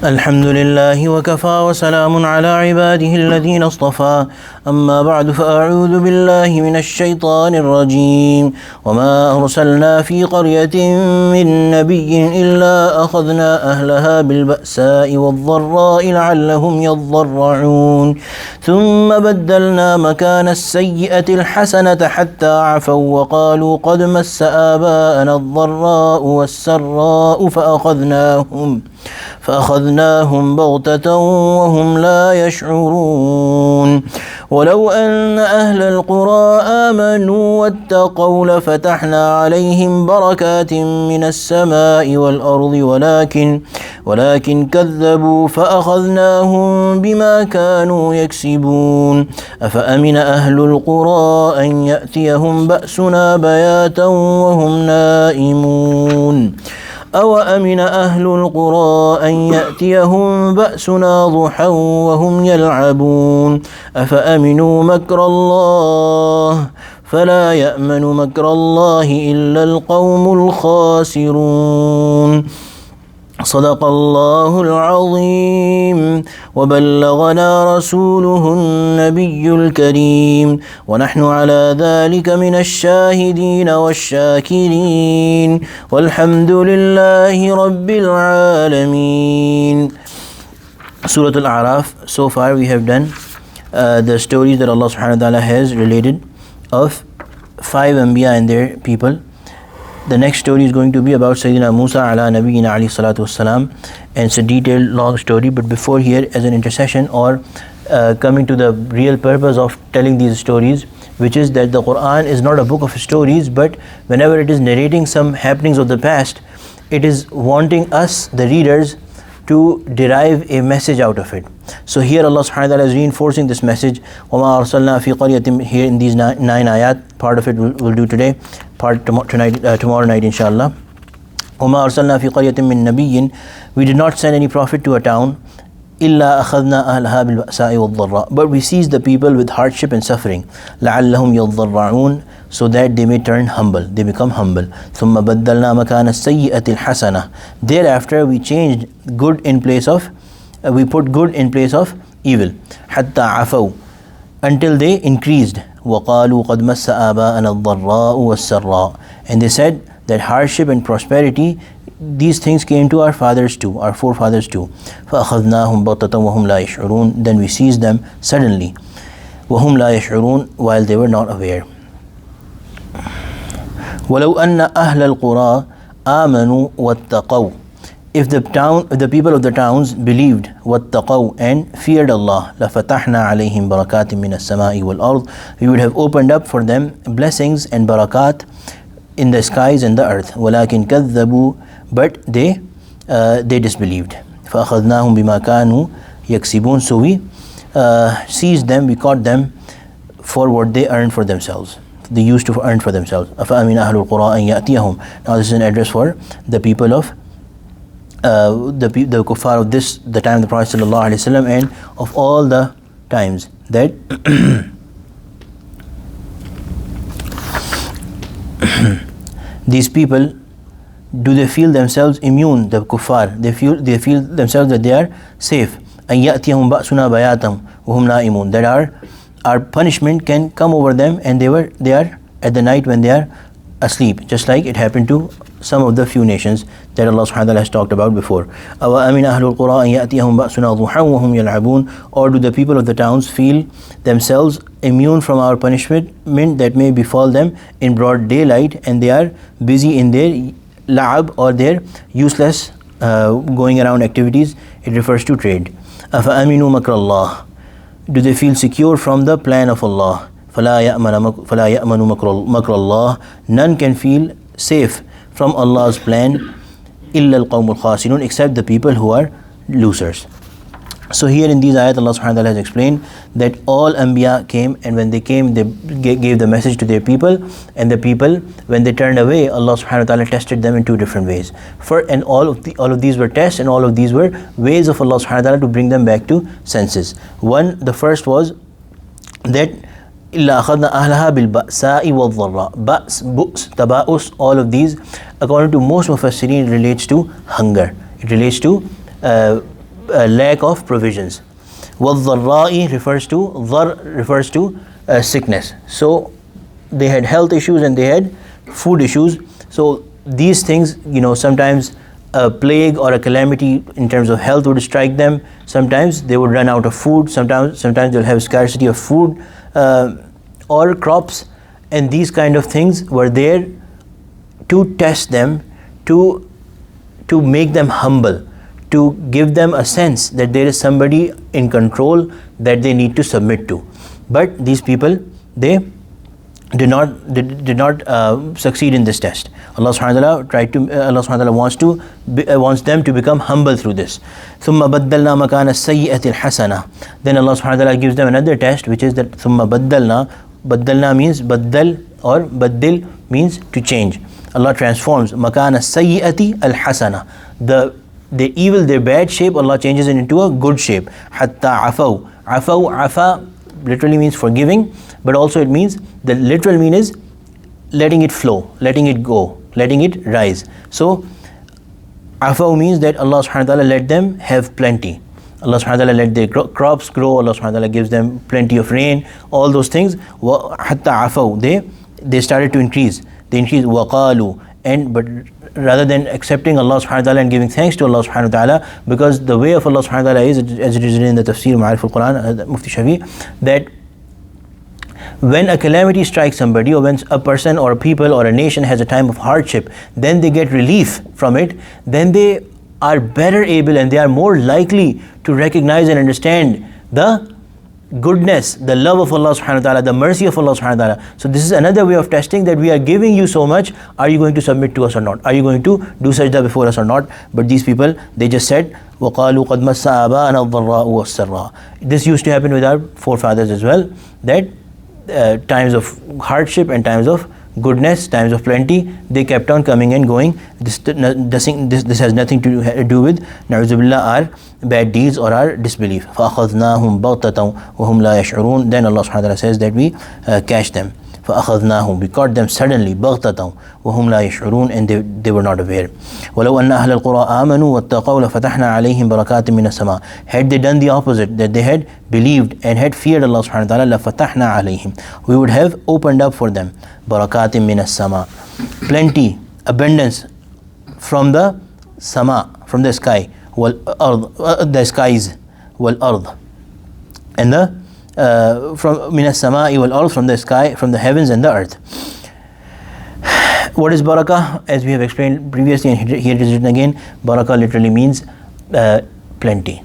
الحمد لله وكفى وسلام على عباده الذين اصطفى أما بعد فأعوذ بالله من الشيطان الرجيم وما أرسلنا في قرية من نبي إلا أخذنا أهلها بالبأساء والضراء لعلهم يضرعون ثم بدلنا مكان السيئة الحسنة حتى عفوا وقالوا قد مس آباءنا الضراء والسراء فأخذناهم بغتة وهم لا يشعرون ولو أن أهل القرى آمنوا واتقوا لفتحنا عليهم بركات من السماء والأرض ولكن كذبوا فأخذناهم بما كانوا يكسبون أفأمن أهل القرى أن يأتيهم بأسنا بياتا وهم نائمون أوأمن أهل القرى أن يأتيهم بأسنا ضحى وهم يلعبون أفأمنوا مكر الله فلا يأمن مكر الله إلا القوم الخاسرون صدق الله العظيم وبلغنا رسوله النبي الكريم ونحن على ذلك من الشاهدين والشاكرين والحمد لله رب العالمين. Surah Al-A'raf. So far we have done the stories that Allah subhanahu wa ta'ala has related of 5 Anbiya and their people. The next story is going to be about Sayyidina Musa ala Nabiyyina alayhi salatu wassalam, and it's a detailed long story. But before here, as an intercession or coming to the real purpose of telling these stories, which is that the Quran is not a book of stories, but whenever it is narrating some happenings of the past, it is wanting us, the readers, to derive a message out of it. So here Allah subhanahu wa ta'ala is reinforcing this message. وَمَا أَرْسَلْنَا فِي قَرْيَةٍ, here in these 9 ayat. Part of it we'll do today, part tomorrow night inshallah. وَمَا أَرْسَلْنَا فِي قَرْيَةٍ مِّن نَبِيٍّ, we did not send any prophet to a town. إِلَّا أَخَذْنَا أَهْلَهَا بِالْبَأْسَاءِ وَالضَّرَّاءِ, but we seized the people with hardship and suffering. لَعَلَّهُمْ يَضَّرَّعُونَ, so that they may turn humble, they become humble. ثُمَّ بَدَّلْنَا مَكَانَ السَّيِّئَةِ الْحَسَنَةِ, thereafter we changed good in place of we put good in place of evil. حَتَّى عَفَوْا, until they increased. وَقَالُوا قَدْ مَسَّ آبَاءَنَا الضَّرَّاءُ وَالسَّرَّاءُ, and they said that hardship and prosperity, these things came to our fathers too, our forefathers too. فَأَخَذْنَاهُمْ بَغْتَةً وَهُمْ لَا يَشْعُرُونَ, then we seized them suddenly. وَهُمْ لَا يَشْعُرُونَ, while they were not aware. وَلَوْ أَنَّ أَهْلَ الْقُرَى آمَنُوا وَاتَّقَوْا, if the people of the towns believed, وَاتَّقَوْا, and feared Allah, لَفَتَحْنَا عَلَيْهِمْ بَرَكَاتٍ مِّنَ السَّمَاءِ وَالْأَرْضِ, we would have opened up for them blessings and barakat in the skies and the earth. وَلَكِنْ كَذَّبُوا, but they disbelieved. فَأَخَذْنَاهُمْ بِمَا كَانُوا يَكْسِبُونَ, so we seized them, we caught them for what they earned for themselves, they used to earn for themselves. أَفَأَمِنَ أَهْلُ الْقُرَىٰ أَن يَأْتِيَهُمْ, now this is an address for the people of the kuffar of the time of the Prophet ﷺ, and of all the times that these people, do they feel themselves immune, the kuffar, they feel themselves that they are safe. أَن يَأْتِيَهُمْ بَأْسُنَا بَيَاتًا وَهُمْ نَائِمُونَ, that our punishment can come over them and they are at the night when they are asleep, just like it happened to some of the few nations that Allah subhanahu wa ta'ala has talked about before. أَوَأَمِنَ أَهْلُ الْقُرَىٰ أَن يَأْتِيَهُمْ بَأْسُنَا ضُحًى وَهُمْ يَلْعَبُونَ, or do the people of the towns feel themselves immune from our punishment that may befall them in broad daylight, and they are busy in their la'ab, or their useless going around activities? It refers to trade. أَفَأَمِنُوا مَكْرَ اللَّهِ, do they feel secure from the plan of Allah? فَلَا يَأْمَنُ مَكْرَ اللَّهِ, none can feel safe from Allah's plan, إِلَّا الْقَوْمُ الْخَاسِرُونَ, except the people who are losers. So here in these ayat, Allah subhanahu wa ta'ala has explained that all Anbiya came, and when they came, they gave the message to their people, and the people, when they turned away, Allah subhanahu wa ta'ala tested them in 2 different ways. And all of these were tests, and all of these were ways of Allah subhanahu wa ta'ala to bring them back to senses. The first was that إِلَّا أَخَذْنَا أَهْلَهَا بِالْبَأْسَاءِ وَالضَّرَّاءِ, Ba's, bu's, taba'us, all of these, according to most Mufassirin, it relates to hunger. It relates to lack of provisions. وَالضَّرَّاءِ refers to sickness. So they had health issues and they had food issues. So these things, sometimes a plague or a calamity in terms of health would strike them. Sometimes they would run out of food. Sometimes they'll have scarcity of food or crops, and these kind of things were there to test them, to make them humble, to give them a sense that there is somebody in control that they need to submit to. But these people, they did not succeed in this test. Allah subhanahu wa ta'ala wants them to become humble through this. ثُمَّ بَدَّلْنَا مَكَانَ السَّيِّئَةِ الْحَسَنَةِ. Then Allah subhanahu wa ta'ala gives them another test, which is that ثُمَّ بدلنا means baddal, or baddil means to change. Allah transforms makana sayyi'ati al-hasana. The evil, their bad shape, Allah changes it into a good shape. Hatta afaw. Afa literally means forgiving, but also it means, the literal mean is letting it flow, letting it go, letting it rise. So afaw means that Allah subhanahu wa ta'ala let them have plenty. Allah subhanahu wa ta'ala let their crops grow. Allah subhanahu wa ta'ala gives them plenty of rain, all those things. Hatta afaw, they started to increase. They increased. Waqalu, but rather than accepting Allah subhanahu wa ta'ala and giving thanks to Allah subhanahu wa ta'ala, because the way of Allah subhanahu wa ta'ala is, as it is written in the Tafsir Ma'arif al-Quran, Mufti Shafi, that when a calamity strikes somebody, or when a person or a people or a nation has a time of hardship, then they get relief from it, then they are better able and they are more likely to recognize and understand the goodness, the love of Allah subhanahu wa ta'ala, the mercy of Allah subhanahu wa ta'ala. So this is another way of testing, that we are giving you so much, are you going to submit to us or not? Are you going to do sajda before us or not? But these people, they just said, وَقَالُوا قَدْ مَسَّ آبَاءَنَا الضَّرَّاءُ وَالسَّرَّاءُ. This used to happen with our forefathers as well, that times of hardship and times of goodness, times of plenty, they kept on coming and going. This has nothing to do with, na'udzubillah, our bad deeds or our disbelief. فَأَخَذْنَاهُمْ بَغْتَةً وَهُمْ لَا يَشْعُرُونَ. Then Allah subhanahu wa ta'ala says that we catch them. فَأَخَذْنَاهُمْ, we caught them suddenly, بَغْتَةً وَهُمْ لَا يَشْعُرُونَ, and they were not aware. وَلَوْ أَنَّ أَهْلَ الْقُرَىٰ آمَنُوا وَاتَّقَوْا لَفَتَحْنَا عَلَيْهِمْ بَرَكَاتٍ مِّنَ السَّمَاءِ. Had they done the opposite, that they had believed and had feared Allah subhanahu wa ta'ala, لَفَتَحْنَا عَلَيْهِمْ, we would have opened up for them بَرَكَاتٍ مِّنَ السَّمَاءِ, plenty, abundance from the sama, from the sky, the skies, وَالْأَرْض, and the from min as-sama'i wal ard, from the sky, from the heavens and the earth. What is barakah? As we have explained previously, and here it is written again, barakah literally means plenty,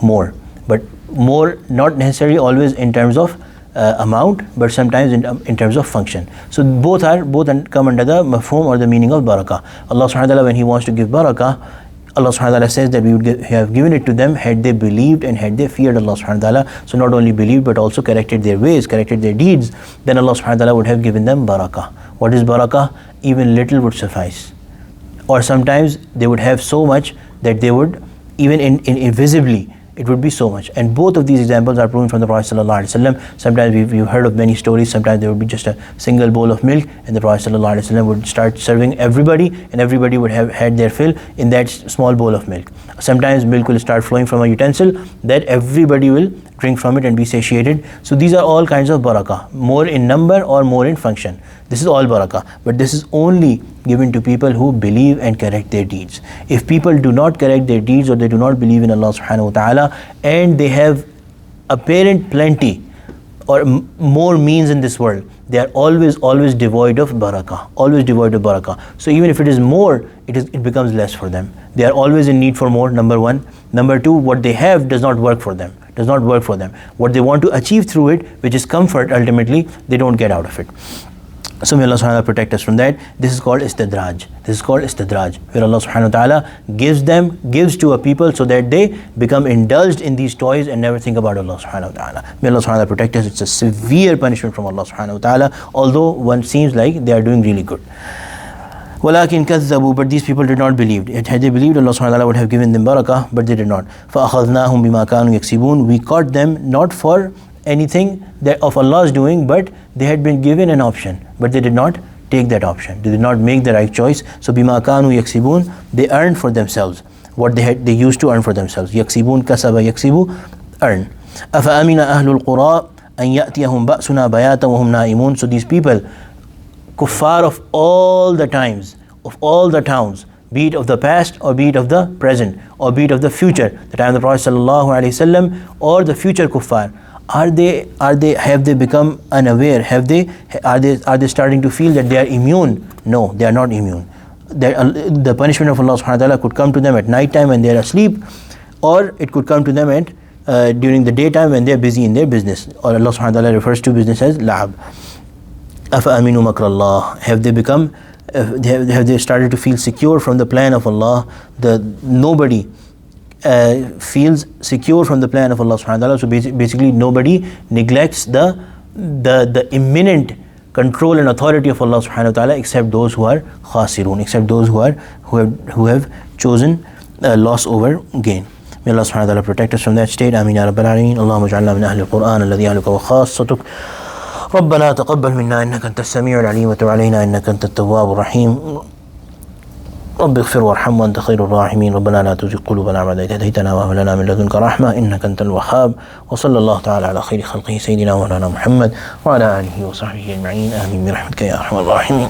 more, but more not necessarily always in terms of amount, but sometimes in terms of function. So both come under the mafhum or the meaning of barakah. Allah subhanahu wa ta'ala, when He wants to give barakah, Allah subhanahu wa ta'ala says that we would have given it to them had they believed and had they feared Allah subhanahu wa ta'ala. So not only believed but also corrected their ways, corrected their deeds, then Allah subhanahu wa ta'ala would have given them barakah. What is barakah? Even little would suffice. Or sometimes they would have so much that they would, even invisibly, it would be so much. And both of these examples are proven from the Prophet sallallahu alaihi wasallam. Sometimes we've heard of many stories. Sometimes there would be just a single bowl of milk, and the Prophet sallallahu alaihi wasallam would start serving everybody, and everybody would have had their fill in that small bowl of milk. Sometimes milk will start flowing from a utensil that everybody will drink from it and be satiated. So these are all kinds of barakah, more in number or more in function. This is all barakah, but this is only given to people who believe and correct their deeds. If people do not correct their deeds, or they do not believe in Allah subhanahu wa ta'ala, and they have apparent plenty or more means in this world, they are always devoid of barakah, always devoid of barakah. So even if it is more, it becomes less for them. They are always in need for more, number one. Number two, what they have does not work for them. What they want to achieve through it, which is comfort, ultimately they don't get out of it. So may Allah subhanahu wa ta'ala protect us from that. This is called istidraj. Where Allah subhanahu wa ta'ala gives to a people so that they become indulged in these toys and never think about Allah subhanahu wa ta'ala. May Allah subhanahu wa ta'ala protect us. It's a severe punishment from Allah subhanahu wa ta'ala, although one seems like they are doing really good. وَلَكِنْ كَذَّبُوا, but these people did not believe. Had they believed, Allah subhanahu wa ta'ala would have given them barakah, but they did not. فَأَخَذْنَاهُمْ بِمَا كَانُوا يَكْسِبُونَ, we caught them not for anything that of Allah's doing, but they had been given an option, but they did not take that option. They did not make the right choice. So بِمَا كَانُوا يَكْسِبُونَ, they earned for themselves. what they used to earn for themselves. يَكْسِبُونَ كَسَبَ يَكْسِبُ earn. أَفَأَمِنَ أَهْلُ الْقُرَىٰ أَنْ يَأْتِيَهُمْ بَأْسُنَا بَيَاتًا وَهُمْ نَائِمُونَ. So these people, kuffar of all the times, of all the towns, be it of the past or be it of the present or be it of the future, the time of the Prophet ﷺ or the future kuffar, have they become unaware? Are they starting to feel that they are immune? No, they are not immune. The punishment of Allah subhanahu wa ta'ala could come to them at night time when they are asleep, or it could come to them at during the daytime when they are busy in their business. Or Allah subhanahu wa ta'ala refers to business as la'ab. أَفَأَمِنُوا مَكْرَ اللَّهِ. Have they started to feel secure from the plan of Allah? Nobody feels secure from the plan of Allah subhanahu wa ta'ala. So basically nobody neglects the imminent control and authority of Allah subhanahu wa ta'ala except those who are khasirun, except those who have chosen loss over gain. May Allah subhanahu wa ta'ala protect us from that state. Ameen ya Rabbal Alameen. Allahumma ja'alna min ahli al-Qur'an alladhi ahluka wa khassatuk. ربنا تقبل منا إنك أنت السميع العليم وتب علينا إنك أنت التواب الرحيم. رب اغفر وارحم وأنت خير الراحمين. ربنا لا تزغ قلوبنا بعد إذ هديتنا وهب لنا من لدنك رحمة إنك أنت الوهاب. وصلى الله تعالى على خير خلقه سيدنا مولانا محمد وعلى آله وصحبه أجمعين. آمين برحمتك يا أرحم الراحمين.